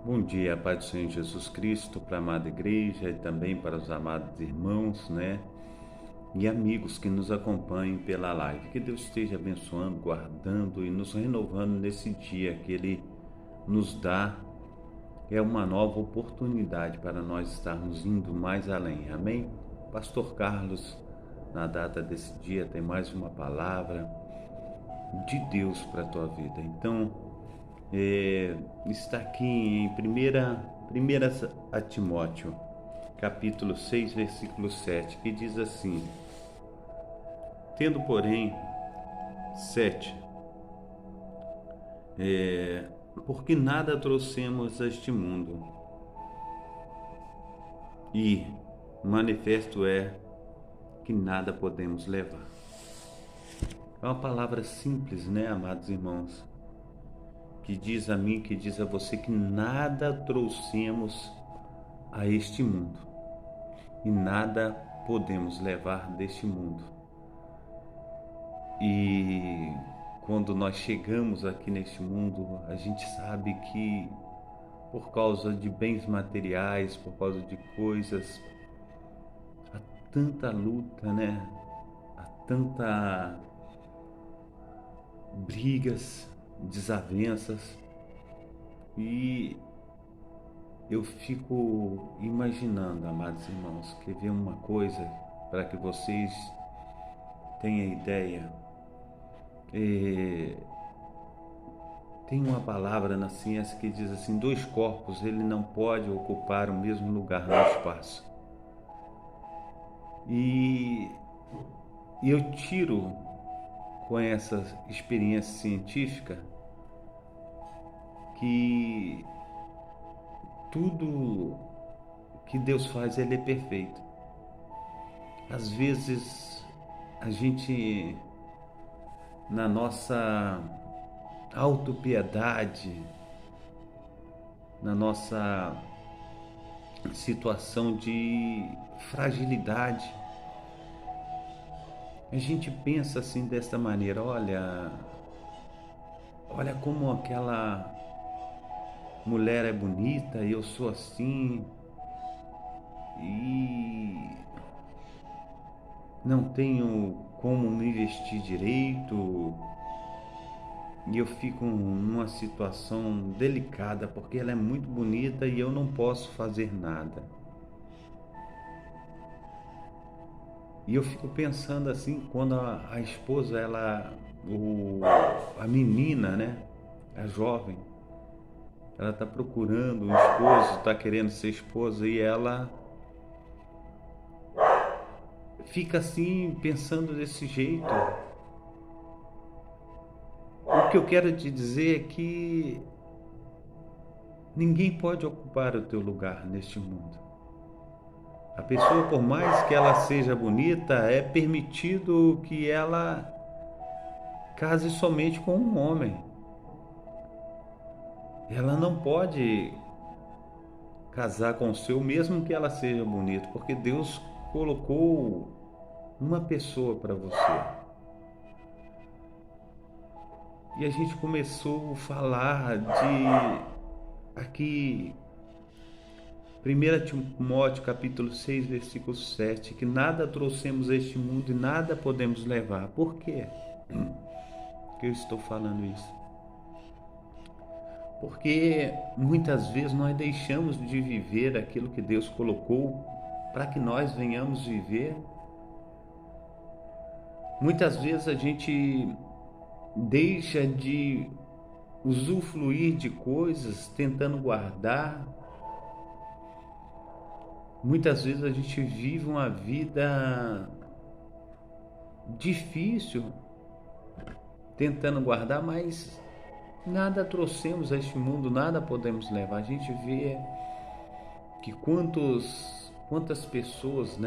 Bom dia, Pai do Senhor Jesus Cristo, para a amada igreja e também para os amados irmãos, e amigos que nos acompanhem pela live. Que Deus esteja abençoando, guardando e nos renovando nesse dia que Ele nos dá. É uma nova oportunidade para nós estarmos indo mais além. Amém? Pastor Carlos, na data desse dia, tem mais uma palavra de Deus para a tua vida. Então, está aqui em primeira a Timóteo, capítulo 6, versículo 7, que diz assim: Tendo, porém, 7, porque nada trouxemos a este mundo, e manifesto é que nada podemos levar. É uma palavra simples, amados irmãos, que diz a mim, que diz a você que nada trouxemos a este mundo e nada podemos levar deste mundo. E quando nós chegamos aqui neste mundo, a gente sabe que por causa de bens materiais, por causa de coisas, há tanta luta, há tanta brigas, desavenças, e eu fico imaginando, amados irmãos, quer ver uma coisa para que vocês tenham ideia? Tem uma palavra na ciência que diz assim: dois corpos ele não pode ocupar o mesmo lugar no espaço. E eu tiro com essa experiência científica que tudo que Deus faz, ele é perfeito. Às vezes a gente, na nossa autopiedade, na nossa situação de fragilidade, a gente pensa assim desta maneira: olha como aquela mulher é bonita e eu sou assim, e não tenho como me vestir direito, e eu fico numa situação delicada porque ela é muito bonita e eu não posso fazer nada. E eu fico pensando assim, quando a esposa, a menina, a jovem, ela está procurando um esposo, está querendo ser esposa, e ela fica assim, pensando desse jeito. O que eu quero te dizer é que ninguém pode ocupar o teu lugar neste mundo. A pessoa, por mais que ela seja bonita, é permitido que ela case somente com um homem. Ela não pode casar com o seu, mesmo que ela seja bonita, porque Deus colocou uma pessoa para você. E a gente começou a falar de aqui 1 Timóteo capítulo 6, versículo 7, que nada trouxemos a este mundo e nada podemos levar. Por quê que eu estou falando isso? Porque muitas vezes nós deixamos de viver aquilo que Deus colocou para que nós venhamos viver. Muitas vezes a gente deixa de usufruir de coisas tentando guardar. Muitas vezes a gente vive uma vida difícil tentando guardar, mas nada trouxemos a este mundo, nada podemos levar. A gente vê que quantas pessoas,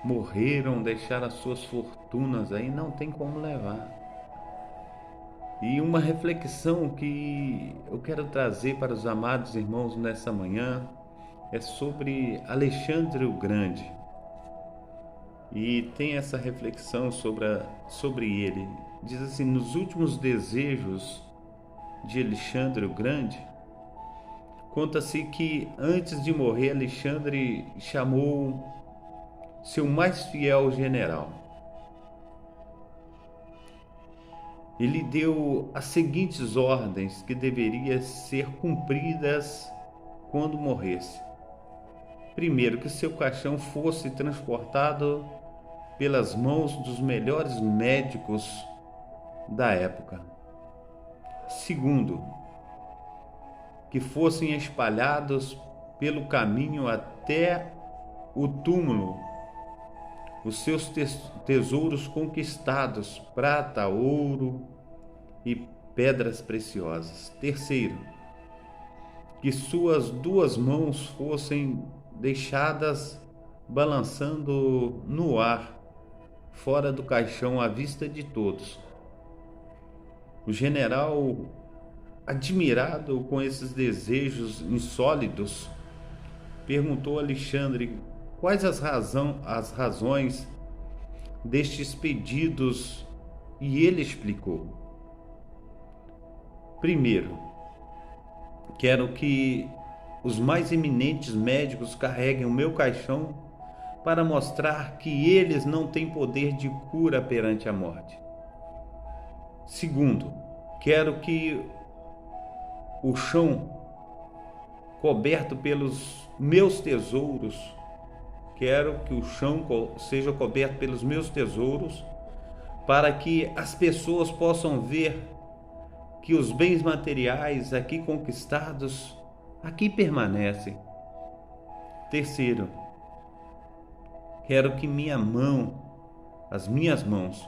morreram, deixaram as suas fortunas aí, não tem como levar. E uma reflexão que eu quero trazer para os amados irmãos nessa manhã é sobre Alexandre o Grande. E tem essa reflexão sobre ele. Diz assim: nos últimos desejos de Alexandre o Grande, conta-se que antes de morrer, Alexandre chamou seu mais fiel general. Ele deu as seguintes ordens que deveriam ser cumpridas quando morresse. Primeiro, que seu caixão fosse transportado pelas mãos dos melhores médicos da época. Segundo, que fossem espalhados pelo caminho até o túmulo os seus tesouros conquistados, prata, ouro e pedras preciosas. Terceiro, que suas duas mãos fossem deixadas balançando no ar, fora do caixão, à vista de todos. O general, admirado com esses desejos insólitos, perguntou a Alexandre quais as razões destes pedidos, e ele explicou. Primeiro, quero que os mais eminentes médicos carreguem o meu caixão para mostrar que eles não têm poder de cura perante a morte. Segundo, quero que o chão coberto pelos meus tesouros, seja coberto pelos meus tesouros, para que as pessoas possam ver que os bens materiais aqui conquistados, aqui permanecem. Terceiro, quero que as minhas mãos,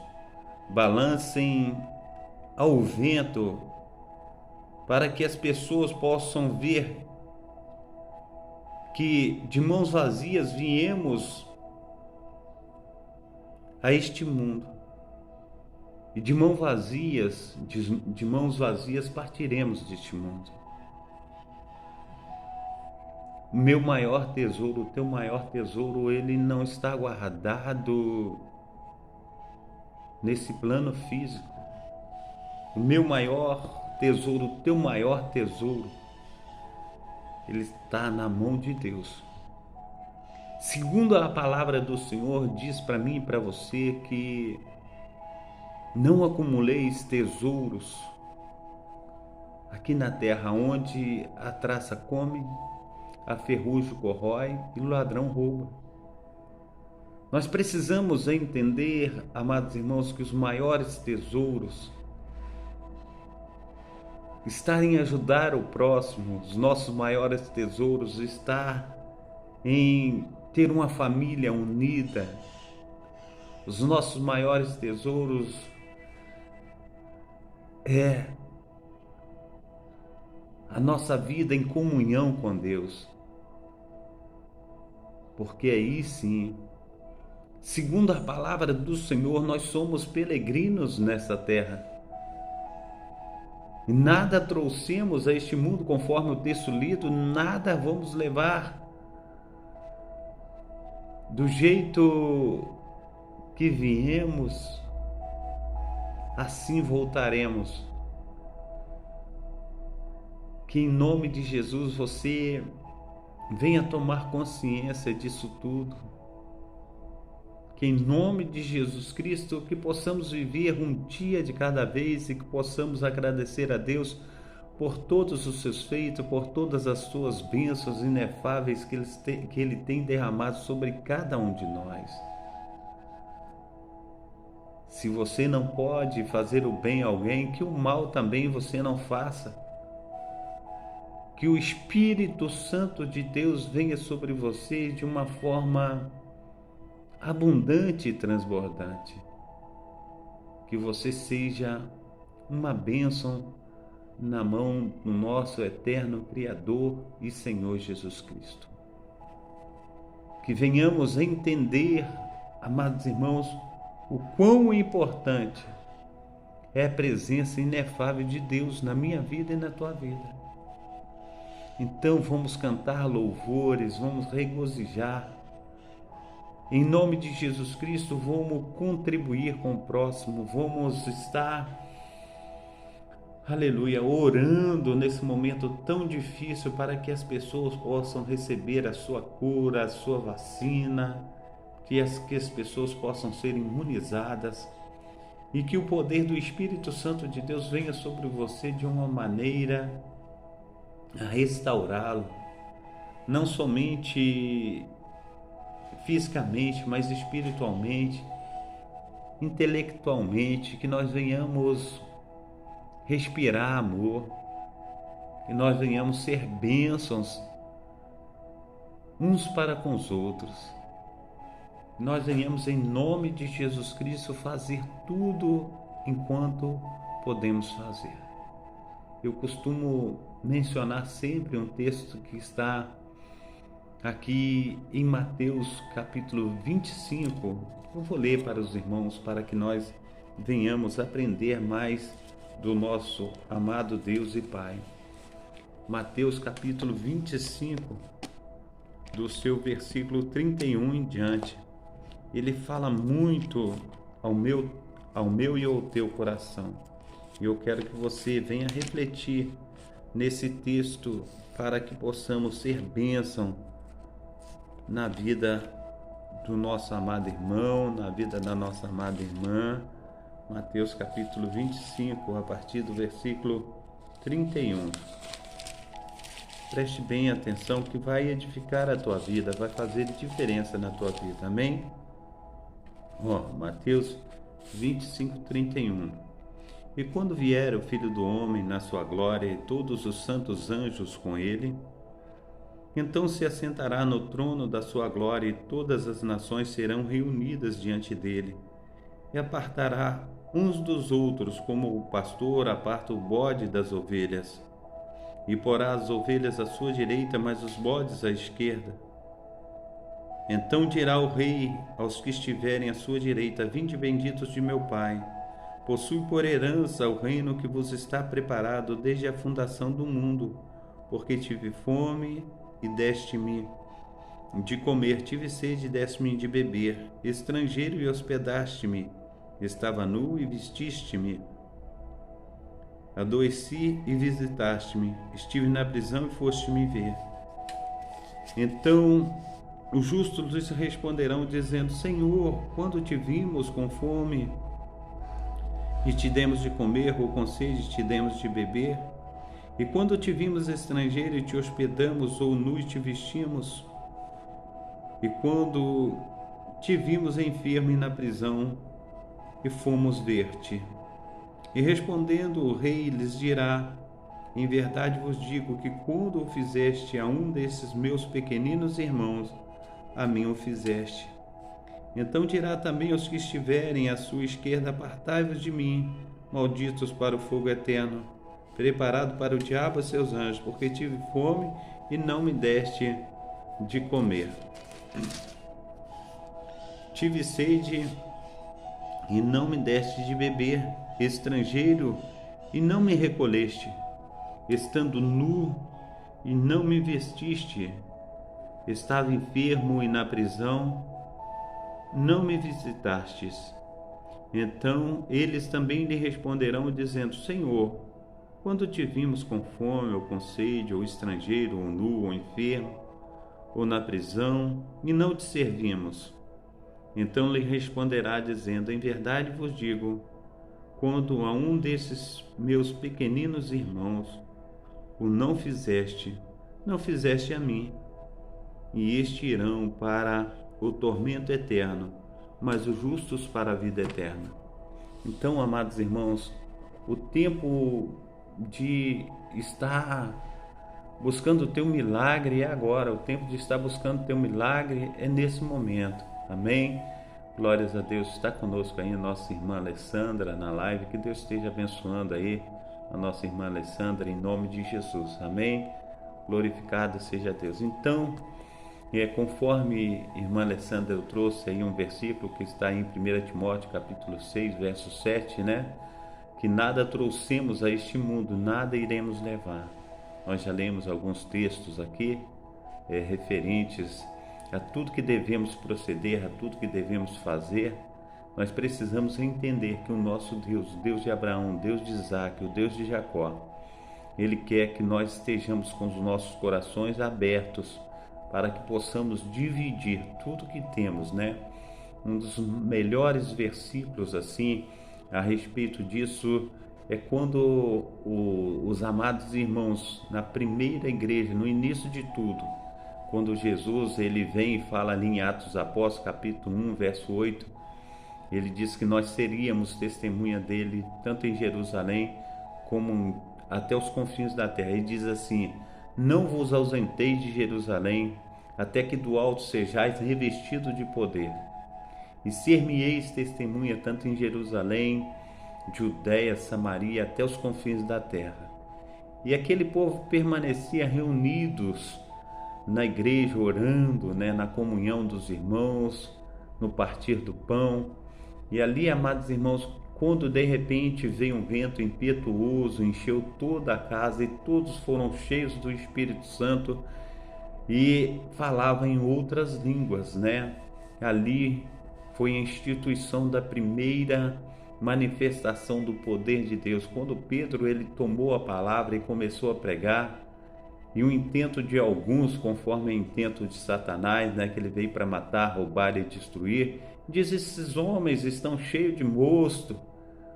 balancem ao vento, para que as pessoas possam ver que de mãos vazias viemos a este mundo e de mãos vazias partiremos deste mundo. O meu maior tesouro, o teu maior tesouro, ele não está guardado nesse plano físico. O meu maior tesouro, o teu maior tesouro, ele está na mão de Deus. Segundo a palavra do Senhor, diz para mim e para você que não acumuleis tesouros aqui na terra, onde a traça come, a ferrugem corrói e o ladrão rouba. Nós precisamos entender, amados irmãos, que os maiores tesouros estar em ajudar o próximo. Os nossos maiores tesouros está em ter uma família unida. Os nossos maiores tesouros é a nossa vida em comunhão com Deus. Porque aí sim, segundo a palavra do Senhor, nós somos peregrinos nessa terra. E nada trouxemos a este mundo, conforme o texto lido, nada vamos levar do jeito que viemos, assim voltaremos. Que em nome de Jesus você venha tomar consciência disso tudo. Que em nome de Jesus Cristo, que possamos viver um dia de cada vez e que possamos agradecer a Deus por todos os seus feitos, por todas as suas bênçãos inefáveis que Ele tem derramado sobre cada um de nós. Se você não pode fazer o bem a alguém, que o mal também você não faça. Que o Espírito Santo de Deus venha sobre você de uma forma abundante e transbordante. Que você seja uma bênção na mão do nosso eterno Criador e Senhor Jesus Cristo. Que venhamos a entender, amados irmãos, o quão importante é a presença inefável de Deus na minha vida e na tua vida. Então vamos cantar louvores, vamos regozijar. Em nome de Jesus Cristo, vamos contribuir com o próximo, vamos estar aleluia, orando nesse momento tão difícil para que as pessoas possam receber a sua cura, a sua vacina, que as pessoas possam ser imunizadas e que o poder do Espírito Santo de Deus venha sobre você de uma maneira a restaurá-lo, não somente fisicamente, mas espiritualmente, intelectualmente, que nós venhamos respirar amor, que nós venhamos ser bênçãos uns para com os outros. Nós venhamos em nome de Jesus Cristo fazer tudo enquanto podemos fazer. Eu costumo mencionar sempre um texto que está aqui em Mateus capítulo 25. Eu vou ler para os irmãos para que nós venhamos aprender mais do nosso amado Deus e Pai. Mateus capítulo 25, do seu versículo 31 em diante. Ele fala muito ao meu e ao teu coração. E eu quero que você venha refletir nesse texto para que possamos ser bênção na vida do nosso amado irmão, na vida da nossa amada irmã. Mateus capítulo 25, a partir do versículo 31. Preste bem atenção que vai edificar a tua vida, vai fazer diferença na tua vida, amém? Mateus 25, 31. E quando vier o Filho do Homem na sua glória e todos os santos anjos com ele, então se assentará no trono da sua glória e todas as nações serão reunidas diante dele. E apartará uns dos outros, como o pastor aparta o bode das ovelhas. E porá as ovelhas à sua direita, mas os bodes à esquerda. Então dirá o rei aos que estiverem à sua direita: vinde benditos de meu Pai, possui por herança o reino que vos está preparado desde a fundação do mundo, porque tive fome e deste-me de comer, tive sede e deste-me de beber, estrangeiro e hospedaste-me, estava nu e vestiste-me, adoeci e visitaste-me, estive na prisão e foste-me ver. Então os justos lhes responderão, dizendo: Senhor, quando te vimos com fome e te demos de comer, ou com sede e te demos de beber? E quando te vimos estrangeiro e te hospedamos, ou nu e te vestimos? E quando te vimos enfermo e na prisão e fomos ver-te? E respondendo o rei lhes dirá: em verdade vos digo que quando o fizeste a um desses meus pequeninos irmãos, a mim o fizeste. Então dirá também aos que estiverem à sua esquerda: apartai-vos de mim, malditos, para o fogo eterno, preparado para o diabo e seus anjos, porque tive fome e não me deste de comer, tive sede e não me deste de beber, estrangeiro e não me recolheste, estando nu e não me vestiste, estava enfermo e na prisão não me visitastes. Então eles também lhe responderão, dizendo: Senhor, quando te vimos com fome, ou com sede, ou estrangeiro, ou nu, ou enfermo, ou na prisão, e não te servimos? Então lhe responderá, dizendo: em verdade vos digo, quando a um desses meus pequeninos irmãos o não fizeste, não fizeste a mim. E estes irão para o tormento eterno, mas os justos para a vida eterna. Então, amados irmãos, o tempo de estar buscando o teu milagre é agora. O tempo de estar buscando o teu milagre é nesse momento. Amém? Glórias a Deus. Está conosco aí a nossa irmã Alessandra na live. Que Deus esteja abençoando aí a nossa irmã Alessandra em nome de Jesus. Amém? Glorificado seja Deus. Então, conforme a irmã Alessandra eu trouxe aí um versículo que está em 1 Timóteo capítulo 6, verso 7, né? Que nada trouxemos a este mundo, nada iremos levar. Nós já lemos alguns textos aqui referentes a tudo que devemos proceder, a tudo que devemos fazer. nós precisamos entender que o nosso Deus, o Deus de Abraão, o Deus de Isaac, o Deus de Jacó, Ele quer que nós estejamos com os nossos corações abertos para que possamos dividir tudo que temos, né? Um dos melhores versículos assim a respeito disso é quando os amados irmãos na primeira igreja, no início de tudo, quando Jesus ele vem e fala ali em Atos dos Apóstolos, capítulo 1, verso 8, ele diz que nós seríamos testemunha dele tanto em Jerusalém como até os confins da terra. Ele diz assim: não vos ausenteis de Jerusalém até que do alto sejais revestido de poder. E ser-me-eis testemunha tanto em Jerusalém, Judéia, Samaria, até os confins da terra. E aquele povo permanecia reunidos na igreja, orando, né, na comunhão dos irmãos, no partir do pão. E ali, amados irmãos, quando de repente veio um vento impetuoso, encheu toda a casa e todos foram cheios do Espírito Santo e falavam em outras línguas, né? Ali foi a instituição da primeira manifestação do poder de Deus, quando Pedro ele tomou a palavra e começou a pregar, e o intento de alguns, conforme o intento de Satanás, né, que ele veio para matar, roubar e destruir, diz: esses homens estão cheios de mosto.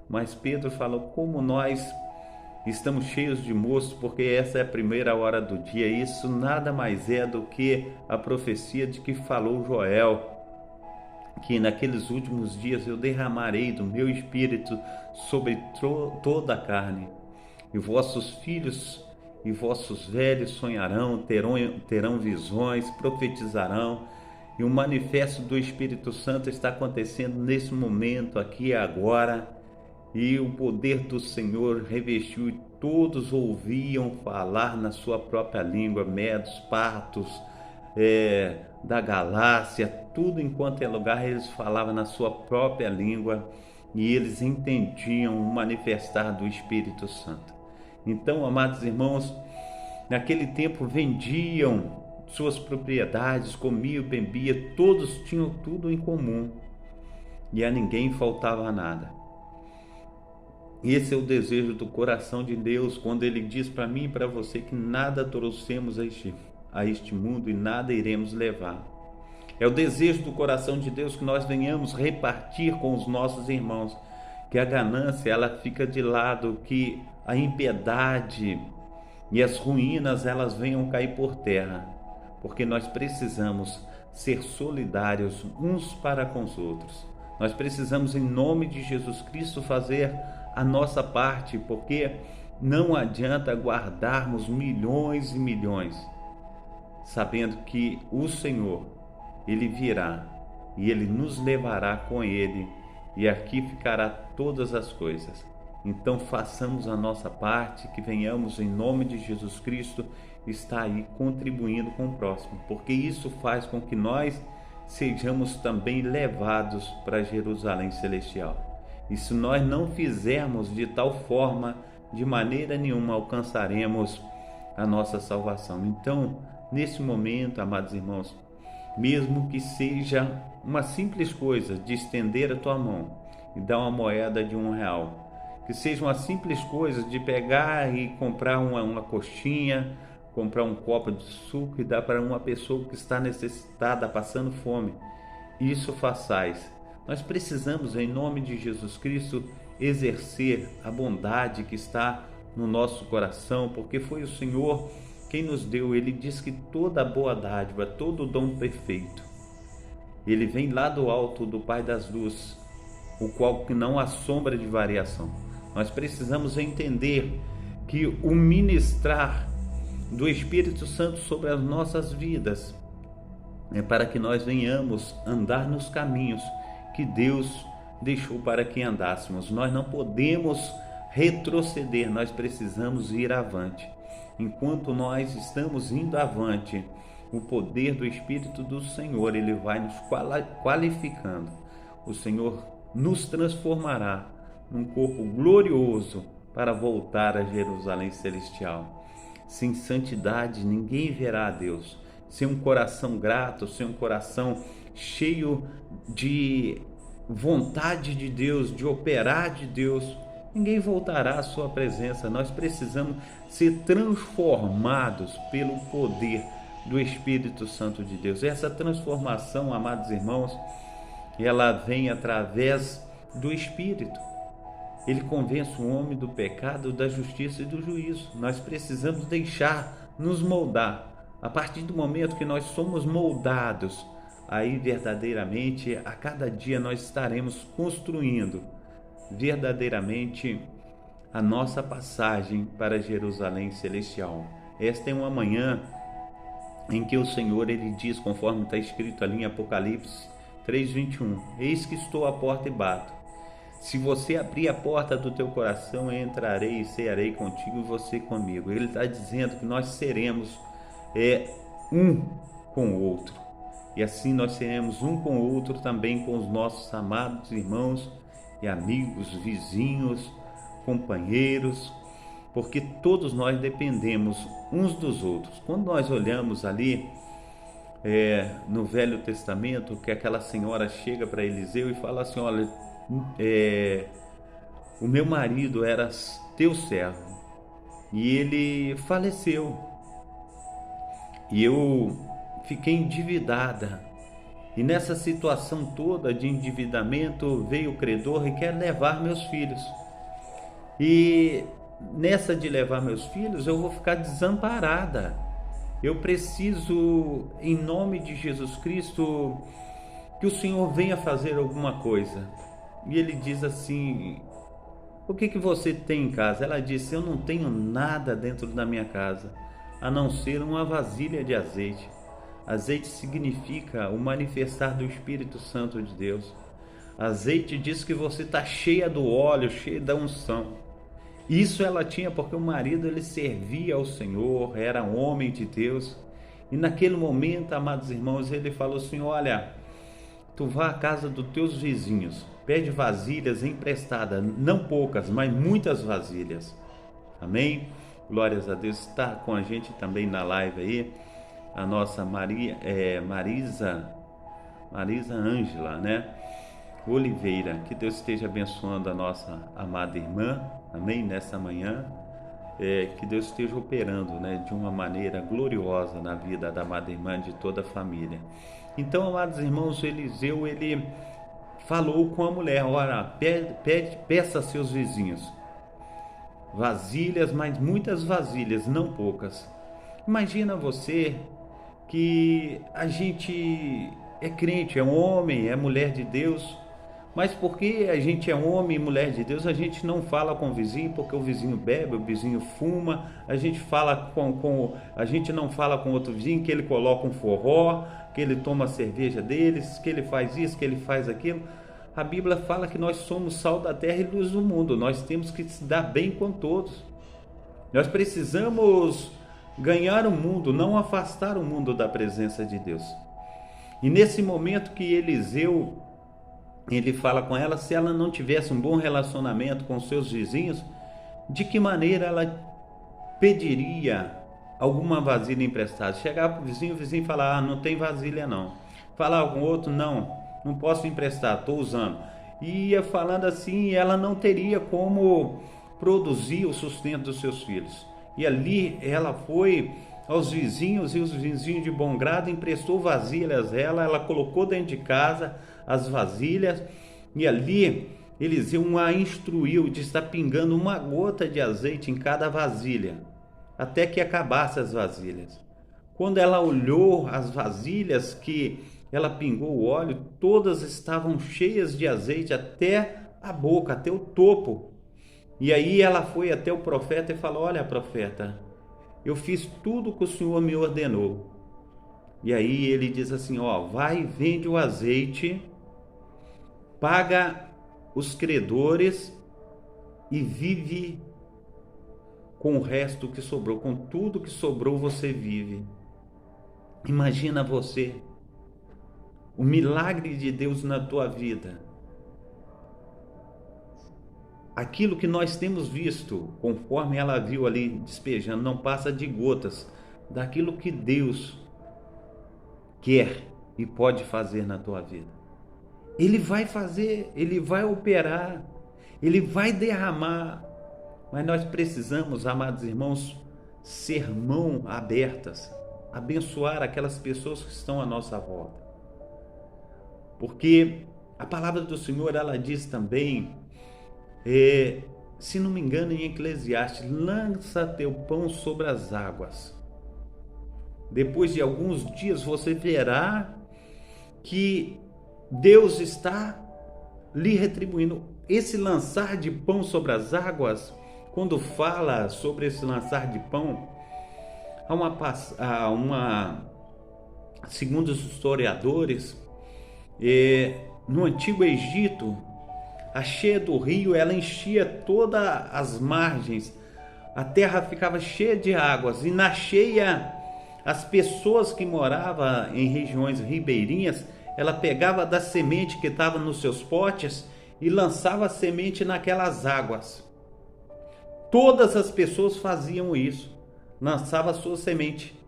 Mas Pedro falou: como nós estamos cheios de mosto, porque essa é a primeira hora do dia. Isso nada mais é do que a profecia de que falou Joel, que naqueles últimos dias eu derramarei do meu espírito sobre toda a carne, e vossos filhos e vossos velhos sonharão, terão visões, profetizarão. E o manifesto do Espírito Santo está acontecendo nesse momento, aqui e agora, e o poder do Senhor revestiu, e todos ouviam falar na sua própria língua, medos, partos, da Galácia, tudo enquanto é lugar, eles falavam na sua própria língua e eles entendiam o manifestar do Espírito Santo. Então, amados irmãos, naquele tempo vendiam suas propriedades, comiam, bebiam, todos tinham tudo em comum e a ninguém faltava nada. Esse é o desejo do coração de Deus, quando Ele diz para mim e para você que nada trouxemos a este mundo e nada iremos levar. É o desejo do coração de Deus que nós venhamos repartir com os nossos irmãos, que a ganância ela fica de lado, que a impiedade e as ruínas elas venham cair por terra, porque nós precisamos ser solidários uns para com os outros. Nós precisamos, em nome de Jesus Cristo, fazer a nossa parte, porque não adianta guardarmos milhões e milhões, sabendo que o Senhor, Ele virá e Ele nos levará com Ele, e aqui ficará todas as coisas. Então façamos a nossa parte, que venhamos em nome de Jesus Cristo estar aí contribuindo com o próximo, porque isso faz com que nós sejamos também levados para Jerusalém Celestial. E se nós não fizermos de tal forma, de maneira nenhuma alcançaremos a nossa salvação. Então, nesse momento, amados irmãos, mesmo que seja uma simples coisa de estender a tua mão e dar uma moeda de R$1, que seja uma simples coisa de pegar e comprar uma coxinha, comprar um copo de suco e dar para uma pessoa que está necessitada, passando fome, isso façais. Nós precisamos, em nome de Jesus Cristo, exercer a bondade que está no nosso coração, porque foi o Senhor quem nos deu. Ele diz que toda boa dádiva, todo dom perfeito, ele vem lá do alto do Pai das luzes, o qual que não há sombra de variação. Nós precisamos entender que o ministrar do Espírito Santo sobre as nossas vidas é para que nós venhamos andar nos caminhos que Deus deixou para que andássemos. Nós não podemos retroceder, nós precisamos ir avante. Enquanto nós estamos indo avante, o poder do Espírito do Senhor, ele vai nos qualificando. O Senhor nos transformará num corpo glorioso para voltar a Jerusalém Celestial. Sem santidade ninguém verá a Deus. Sem um coração grato, sem um coração cheio de vontade de Deus, de operar de Deus, ninguém voltará à sua presença. Nós precisamos ser transformados pelo poder do Espírito Santo de Deus. Essa transformação, amados irmãos, ela vem através do Espírito. Ele convence o homem do pecado, da justiça e do juízo. Nós precisamos deixar nos moldar. A partir do momento que nós somos moldados, aí verdadeiramente a cada dia nós estaremos construindo verdadeiramente a nossa passagem para Jerusalém celestial. Esta é uma manhã em que o Senhor, ele diz, conforme está escrito ali em Apocalipse 3:21, eis que estou à porta e bato. Se você abrir a porta do teu coração, eu entrarei e cearei contigo e você comigo. Ele está dizendo que nós seremos um com o outro. E assim nós seremos um com o outro também com os nossos amados irmãos e amigos, vizinhos, companheiros, porque todos nós dependemos uns dos outros. Quando nós olhamos ali no Velho Testamento, que aquela senhora chega para Eliseu e fala assim, olha, o meu marido era teu servo e ele faleceu e eu fiquei endividada, e nessa situação toda de endividamento veio o credor e quer levar meus filhos, e nessa de levar meus filhos eu vou ficar desamparada. Eu preciso, em nome de Jesus Cristo, que o Senhor venha fazer alguma coisa. E ele diz assim, o que você tem em casa? Ela disse, eu não tenho nada dentro da minha casa, a não ser uma vasilha de azeite. Azeite significa o manifestar do Espírito Santo de Deus. Azeite diz que você está cheia do óleo, cheia da unção. Isso ela tinha porque o marido, ele servia ao Senhor, era um homem de Deus. E naquele momento, amados irmãos, ele falou assim, olha, tu vá à casa dos teus vizinhos, pede vasilhas emprestadas, não poucas, mas muitas vasilhas. Amém? Glórias a Deus. Está com a gente também na live aí a nossa Marisa Ângela, né? Oliveira. Que Deus esteja abençoando a nossa amada irmã, amém? Nessa manhã, que Deus esteja operando, né, de uma maneira gloriosa na vida da amada irmã, de toda a família. Então, amados irmãos, Eliseu, ele falou com a mulher, ora, peça a seus vizinhos vasilhas, mas muitas vasilhas, não poucas. Imagina você que a gente é crente, é homem, é mulher de Deus, mas porque a gente é homem e mulher de Deus, a gente não fala com o vizinho, porque o vizinho bebe, o vizinho fuma, a gente não fala com outro vizinho que ele coloca um forró, que ele toma a cerveja deles, que ele faz isso, que ele faz aquilo. A Bíblia fala que nós somos sal da terra e luz do mundo, nós temos que se dar bem com todos. Nós precisamos ganhar o mundo, não afastar o mundo da presença de Deus. E nesse momento que Eliseu, ele fala com ela, se ela não tivesse um bom relacionamento com seus vizinhos, de que maneira ela pediria alguma vasilha emprestada? Chegar para o vizinho falar, não tem vasilha não. Falar com o outro, não posso emprestar, estou usando. E ia falando assim, ela não teria como produzir o sustento dos seus filhos. E ali ela foi aos vizinhos, e os vizinhos de bom grado emprestou vasilhas a ela colocou dentro de casa as vasilhas, e ali Eliseu a instruiu de estar pingando uma gota de azeite em cada vasilha, até que acabasse as vasilhas. Quando ela olhou as vasilhas que ela pingou o óleo, todas estavam cheias de azeite até a boca, até o topo. E aí ela foi até o profeta e falou, olha, profeta, eu fiz tudo o que o Senhor me ordenou. E aí ele diz assim, vai e vende o azeite, paga os credores e vive com o resto que sobrou, com tudo que sobrou você vive. Imagina você, o milagre de Deus na tua vida. Aquilo que nós temos visto, conforme ela viu ali despejando, não passa de gotas daquilo que Deus quer e pode fazer na tua vida. Ele vai fazer, ele vai operar, ele vai derramar. Mas nós precisamos, amados irmãos, ser mãos abertas, abençoar aquelas pessoas que estão à nossa volta. Porque a palavra do Senhor, ela diz também, se não me engano, em Eclesiastes, lança teu pão sobre as águas. Depois de alguns dias você verá que Deus está lhe retribuindo. Esse lançar de pão sobre as águas, quando fala sobre esse lançar de pão, segundo os historiadores, no Antigo Egito, a cheia do rio, ela enchia todas as margens, a terra ficava cheia de águas, e na cheia, as pessoas que moravam em regiões ribeirinhas, ela pegava da semente que estava nos seus potes e lançava a semente naquelas águas. Todas as pessoas faziam isso, lançava a sua semente.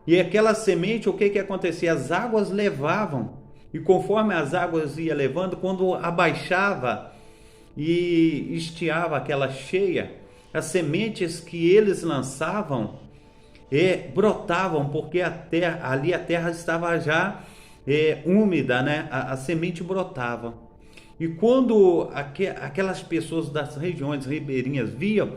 E aquela semente, o que acontecia? As águas levavam, e conforme as águas iam levando, quando abaixava e estiava aquela cheia, as sementes que eles lançavam brotavam, porque ali a terra estava já úmida, né? A semente brotava. E quando aquelas pessoas das regiões ribeirinhas viam,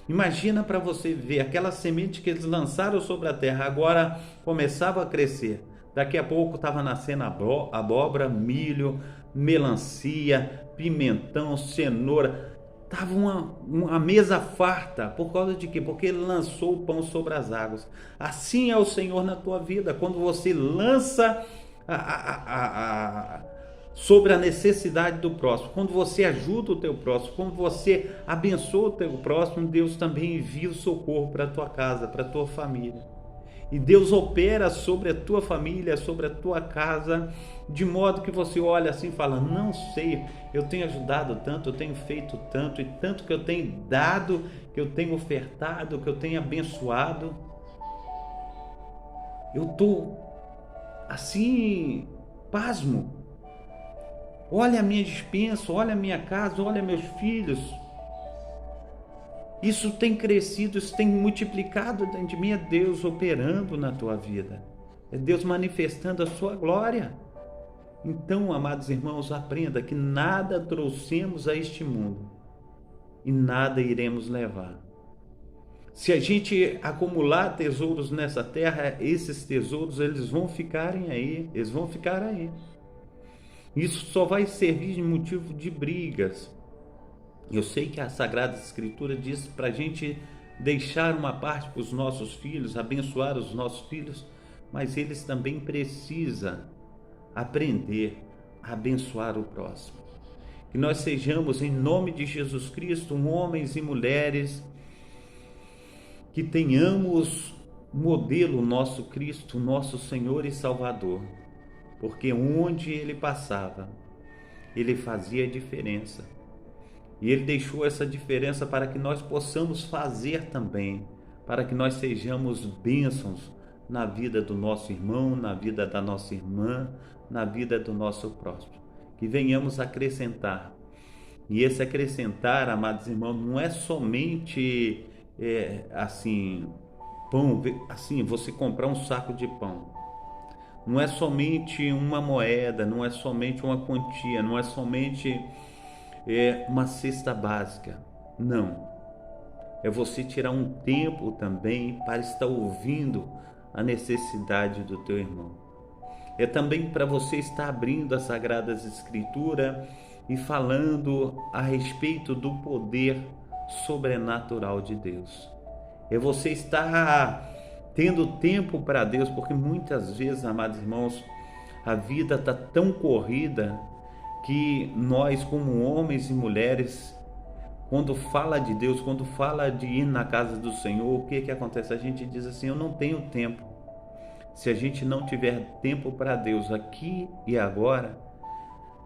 imagina para você ver, aquela semente que eles lançaram sobre a terra, agora começava a crescer. Daqui a pouco estava nascendo abóbora, milho, melancia, pimentão, cenoura. Estava uma mesa farta. Por causa de quê? Porque ele lançou o pão sobre as águas. Assim é o Senhor na tua vida. Quando você lança sobre a necessidade do próximo, quando você ajuda o teu próximo, quando você abençoa o teu próximo, Deus também envia o socorro para a tua casa, para a tua família. E Deus opera sobre a tua família, sobre a tua casa, de modo que você olha assim e fala, não sei, eu tenho ajudado tanto, eu tenho feito tanto, e tanto que eu tenho dado, que eu tenho ofertado, que eu tenho abençoado. Eu estou assim, pasmo. Olha a minha despensa, olha a minha casa, olha meus filhos. Isso tem crescido, isso tem multiplicado dentro de mim. É Deus operando na tua vida. É Deus manifestando a sua glória. Então, amados irmãos, aprenda que nada trouxemos a este mundo e nada iremos levar. Se a gente acumular tesouros nessa terra, esses tesouros eles vão ficarem aí, eles vão ficar aí. Isso só vai servir de motivo de brigas. Eu sei que a Sagrada Escritura diz para a gente deixar uma parte para os nossos filhos, abençoar os nossos filhos, mas eles também precisam aprender a abençoar o próximo. Que nós sejamos, em nome de Jesus Cristo, homens e mulheres, que tenhamos modelo nosso Cristo, nosso Senhor e Salvador, porque onde Ele passava, Ele fazia diferença. E Ele deixou essa diferença para que nós possamos fazer também, para que nós sejamos bênçãos na vida do nosso irmão, na vida da nossa irmã, na vida do nosso próximo. Que venhamos acrescentar. E esse acrescentar, amados irmãos, não é somente assim, pão, assim, você comprar um saco de pão. Não é somente uma moeda, não é somente uma quantia, não é somente uma cesta básica. Não. É você tirar um tempo também para estar ouvindo a necessidade do teu irmão. É também para você estar abrindo as Sagradas Escrituras e falando a respeito do poder sobrenatural de Deus. É você estar tendo tempo para Deus, porque muitas vezes, amados irmãos, a vida está tão corrida que nós, como homens e mulheres, quando fala de Deus, quando fala de ir na casa do Senhor, o que acontece? A gente diz assim, eu não tenho tempo. Se a gente não tiver tempo para Deus aqui e agora,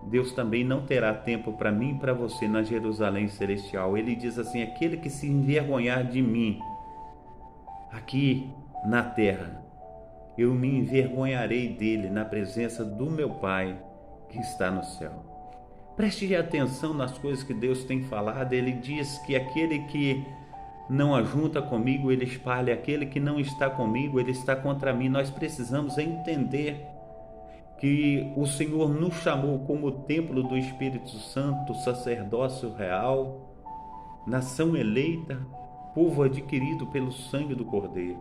Deus também não terá tempo para mim e para você na Jerusalém Celestial. Ele diz assim, aquele que se envergonhar de mim aqui na terra, eu me envergonharei dele na presença do meu Pai que está no céu. Preste atenção nas coisas que Deus tem falado. Ele diz que aquele que não ajunta comigo, ele espalha. Aquele que não está comigo, ele está contra mim. Nós precisamos entender que o Senhor nos chamou como templo do Espírito Santo, sacerdócio real, nação eleita, povo adquirido pelo sangue do Cordeiro.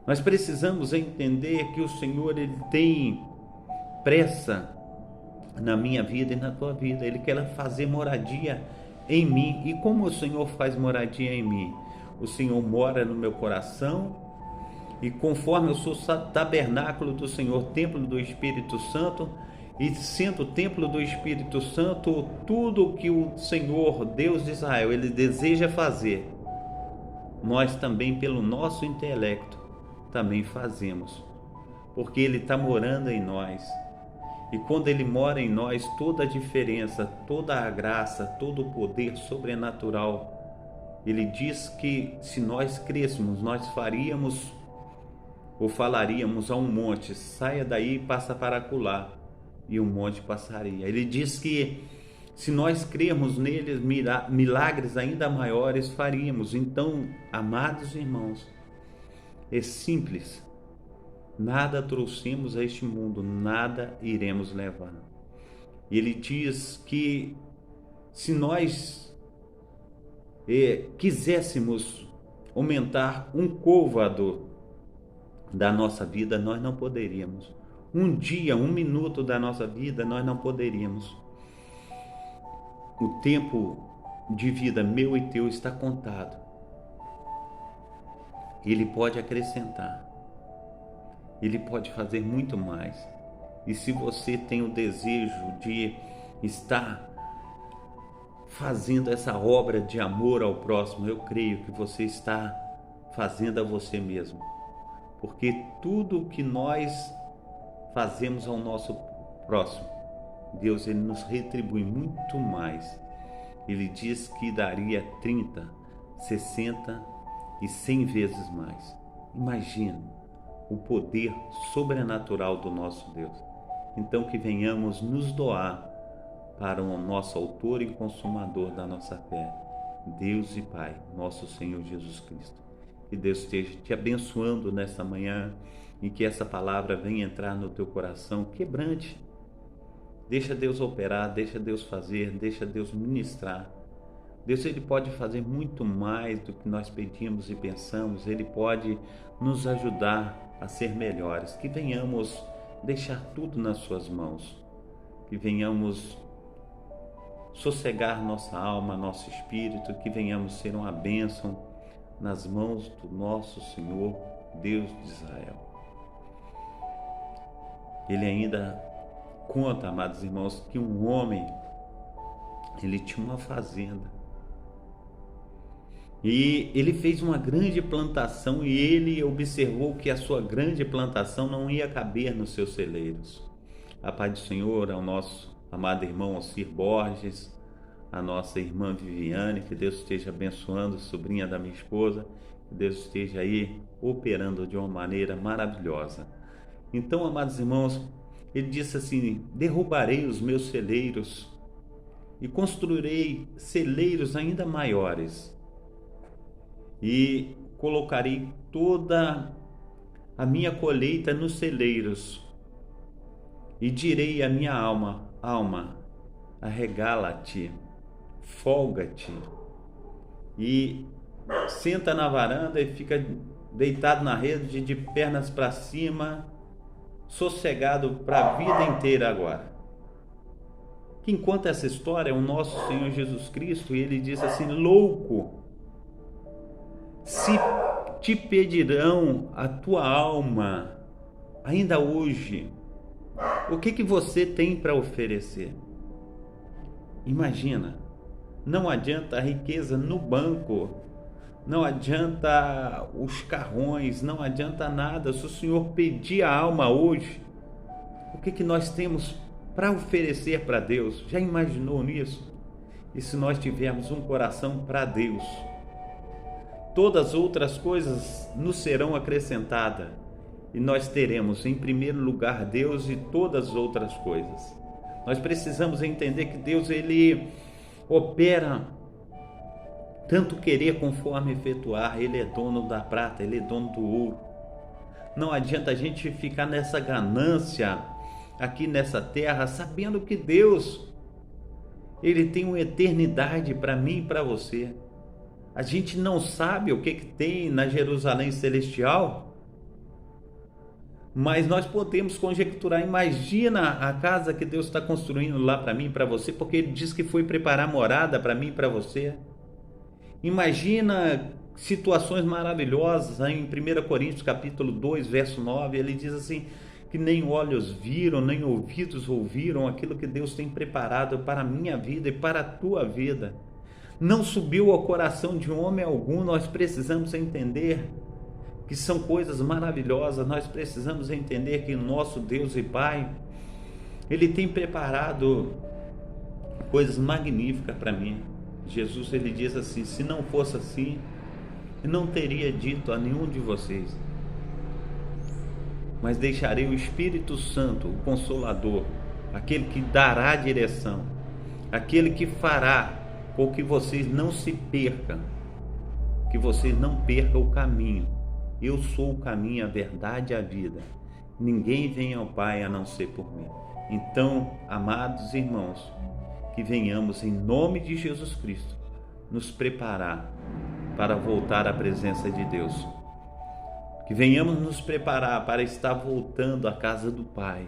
Nós precisamos entender que o Senhor, ele tem pressa na minha vida e na tua vida. Ele quer fazer moradia em mim. E como o Senhor faz moradia em mim? O Senhor mora no meu coração, e conforme eu sou tabernáculo do Senhor, templo do Espírito Santo, e sendo templo do Espírito Santo, tudo que o Senhor, Deus de Israel, ele deseja fazer, nós também, pelo nosso intelecto, também fazemos, porque ele está morando em nós. E quando ele mora em nós, toda a diferença, toda a graça, todo o poder sobrenatural, ele diz que se nós crêssemos, nós faríamos ou falaríamos a um monte: saia daí e passa para acolá, e o monte passaria. Ele diz que se nós crermos neles, milagres ainda maiores faríamos. Então, amados irmãos, é simples. Nada trouxemos a este mundo, nada iremos levar. Ele diz que se nós quiséssemos aumentar um côvado da nossa vida, nós não poderíamos. Um dia, um minuto da nossa vida, nós não poderíamos. O tempo de vida meu e teu está contado. Ele pode acrescentar. Ele pode fazer muito mais. E se você tem o desejo de estar fazendo essa obra de amor ao próximo, eu creio que você está fazendo a você mesmo. Porque tudo que nós fazemos ao nosso próximo, Deus, ele nos retribui muito mais. Ele diz que daria 30, 60 e 100 vezes mais. Imagina o poder sobrenatural do nosso Deus. Então que venhamos nos doar para o nosso autor e consumador da nossa fé, Deus e Pai, nosso Senhor Jesus Cristo. Que Deus esteja te abençoando nesta manhã e que essa palavra venha entrar no teu coração quebrante. Deixa Deus operar, deixa Deus fazer, deixa Deus ministrar. Deus, ele pode fazer muito mais do que nós pedimos e pensamos. Ele pode nos ajudar a ser melhores. Que venhamos deixar tudo nas suas mãos. Que venhamos sossegar nossa alma, nosso espírito. Que venhamos ser uma bênção nas mãos do nosso Senhor, Deus de Israel. Ele ainda conta, amados irmãos, que um homem, ele tinha uma fazenda. E ele fez uma grande plantação, e ele observou que a sua grande plantação não ia caber nos seus celeiros. A paz do Senhor ao nosso amado irmão Alcir Borges, a nossa irmã Viviane, que Deus esteja abençoando, sobrinha da minha esposa, que Deus esteja aí operando de uma maneira maravilhosa. Então, amados irmãos, ele disse assim: derrubarei os meus celeiros e construirei celeiros ainda maiores, e colocarei toda a minha colheita nos celeiros, e direi à minha alma, arregala-te, folga-te, e senta na varanda e fica deitado na rede, de pernas para cima, sossegado para a vida inteira agora. Quem conta essa história é o nosso Senhor Jesus Cristo, e ele diz assim: louco, se te pedirão a tua alma ainda hoje, o que você tem para oferecer? Imagina, não adianta a riqueza no banco, não adianta os carrões, não adianta nada. Se o Senhor pedir a alma hoje, o que nós temos para oferecer para Deus? Já imaginou nisso? E se nós tivermos um coração para Deus, todas as outras coisas nos serão acrescentadas, e nós teremos em primeiro lugar Deus e todas as outras coisas. Nós precisamos entender que Deus, Ele opera tanto querer conforme efetuar. Ele é dono da prata, Ele é dono do ouro. Não adianta a gente ficar nessa ganância aqui nessa terra, sabendo que Deus, Ele tem uma eternidade para mim e para você. A gente não sabe o que tem na Jerusalém Celestial, mas nós podemos conjecturar. Imagina a casa que Deus está construindo lá para mim e para você, porque Ele diz que foi preparar morada para mim e para você. Imagina situações maravilhosas. Em 1 Coríntios capítulo 2, verso 9, ele diz assim, que nem olhos viram, nem ouvidos ouviram aquilo que Deus tem preparado para a minha vida e para a tua vida. Não subiu ao coração de homem algum. Nós precisamos entender que são coisas maravilhosas. Nós precisamos entender que o nosso Deus e Pai, Ele tem preparado coisas magníficas para mim. Jesus, Ele diz assim, se não fosse assim, eu não teria dito a nenhum de vocês, mas deixarei o Espírito Santo, o Consolador, aquele que dará direção, aquele que fará com que vocês não se percam, que vocês não percam o caminho. Eu sou o caminho, a verdade e a vida. Ninguém vem ao Pai a não ser por mim. Então, amados irmãos, que venhamos em nome de Jesus Cristo nos preparar para voltar à presença de Deus. Que venhamos nos preparar para estar voltando à casa do Pai.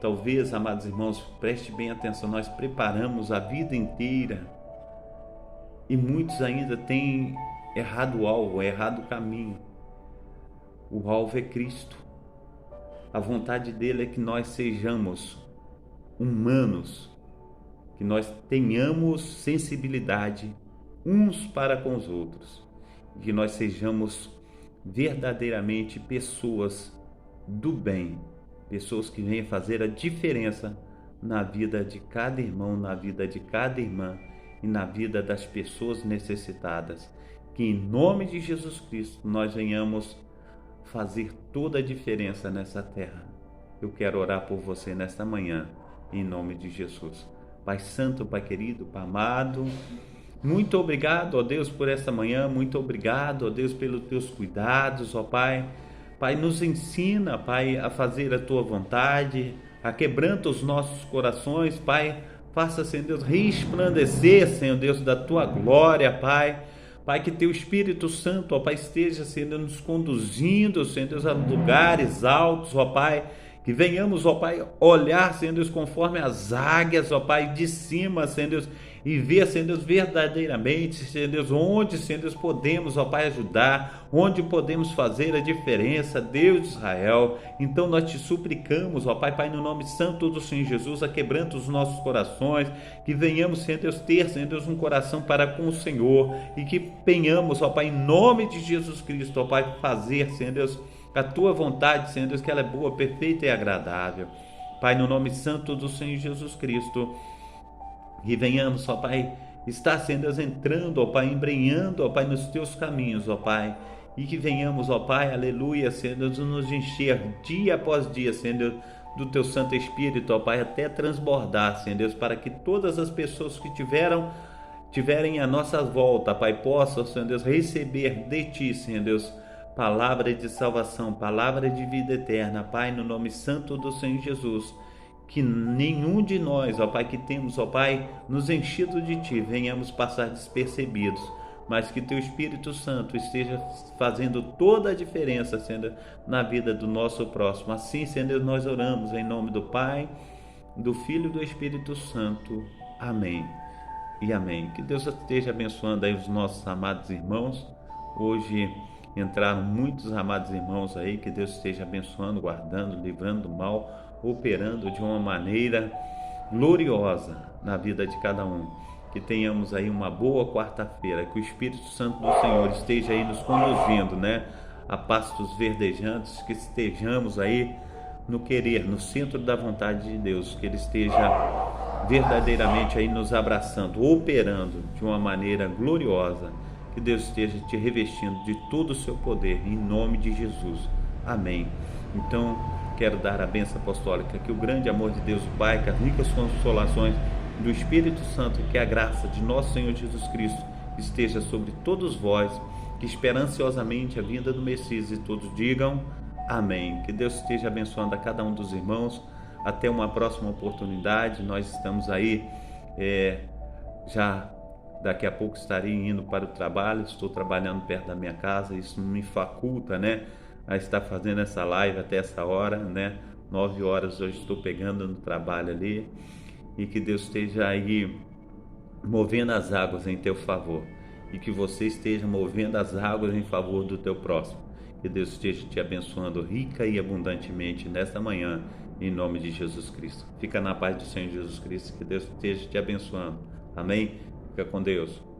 Talvez, amados irmãos, preste bem atenção, nós preparamos a vida inteira e muitos ainda têm errado o alvo, errado o caminho. O alvo é Cristo. A vontade dele é que nós sejamos humanos, que nós tenhamos sensibilidade uns para com os outros, que nós sejamos verdadeiramente pessoas do bem, pessoas que venham fazer a diferença na vida de cada irmão, na vida de cada irmã e na vida das pessoas necessitadas. Que em nome de Jesus Cristo nós venhamos fazer toda a diferença nessa terra. Eu quero orar por você nesta manhã, em nome de Jesus. Pai Santo, Pai querido, Pai amado, muito obrigado, ó Deus, por esta manhã. Muito obrigado, ó Deus, pelos teus cuidados, ó Pai. Pai, nos ensina, Pai, a fazer a tua vontade, a quebranta os nossos corações, Pai. Faça, Senhor Deus, resplandecer, Senhor Deus, da tua glória, Pai. Pai, que teu Espírito Santo, ó Pai, esteja, Senhor Deus, nos conduzindo, Senhor Deus, a lugares altos, ó Pai. Que venhamos, ó Pai, olhar, Senhor Deus, conforme as águias, ó Pai, de cima, Senhor Deus, e ver, Senhor Deus, verdadeiramente, Senhor Deus, onde, Senhor Deus, podemos, ó Pai, ajudar, onde podemos fazer a diferença, Deus de Israel. Então nós te suplicamos, ó Pai, Pai, no nome santo do Senhor Jesus, quebranta os nossos corações, que venhamos, Senhor Deus, ter, Senhor Deus, um coração para com o Senhor, e que venhamos, ó Pai, em nome de Jesus Cristo, ó Pai, fazer, Senhor Deus, a tua vontade, Senhor Deus, que ela é boa, perfeita e agradável. Pai, no nome santo do Senhor Jesus Cristo, que venhamos, ó Pai, estar, Senhor Deus, entrando, ó Pai, embrenhando, ó Pai, nos teus caminhos, ó Pai, e que venhamos, ó Pai, aleluia, Senhor Deus, nos encher dia após dia, Senhor Deus, do teu Santo Espírito, ó Pai, até transbordar, Senhor Deus, para que todas as pessoas que tiverem a nossa volta, Pai, possam, Senhor Deus, receber de Ti, Senhor Deus, palavra de salvação, palavra de vida eterna, Pai, no nome santo do Senhor Jesus. Que nenhum de nós, ó Pai, que temos, ó Pai, nos enchido de Ti, venhamos passar despercebidos, mas que Teu Espírito Santo esteja fazendo toda a diferença, Senhor, na vida do nosso próximo. Assim, Senhor, nós oramos em nome do Pai, do Filho e do Espírito Santo. Amém e amém. Que Deus esteja abençoando aí os nossos amados irmãos. Hoje entraram muitos amados irmãos aí, que Deus esteja abençoando, guardando, livrando do mal, operando de uma maneira gloriosa na vida de cada um. Que tenhamos aí uma boa quarta-feira, que o Espírito Santo do Senhor esteja aí nos conduzindo, né, a pastos verdejantes, que estejamos aí no querer, no centro da vontade de Deus, que Ele esteja verdadeiramente aí nos abraçando, operando de uma maneira gloriosa. Que Deus esteja te revestindo de todo o seu poder, em nome de Jesus. Amém. Então, quero dar a bênção apostólica, que o grande amor de Deus, o Pai, que as ricas consolações do Espírito Santo, que a graça de nosso Senhor Jesus Cristo esteja sobre todos vós, que espera ansiosamente a vinda do Messias, e todos digam amém. Que Deus esteja abençoando a cada um dos irmãos. Até uma próxima oportunidade. Nós estamos aí, já daqui a pouco estarei indo para o trabalho. Estou trabalhando perto da minha casa, isso me faculta, né, a estar fazendo essa live até essa hora, né? 9 horas hoje estou pegando no trabalho ali. E que Deus esteja aí movendo as águas em teu favor, e que você esteja movendo as águas em favor do teu próximo. Que Deus esteja te abençoando rica e abundantemente nesta manhã, em nome de Jesus Cristo. Fica na paz do Senhor Jesus Cristo, que Deus esteja te abençoando. Amém? Fica com Deus.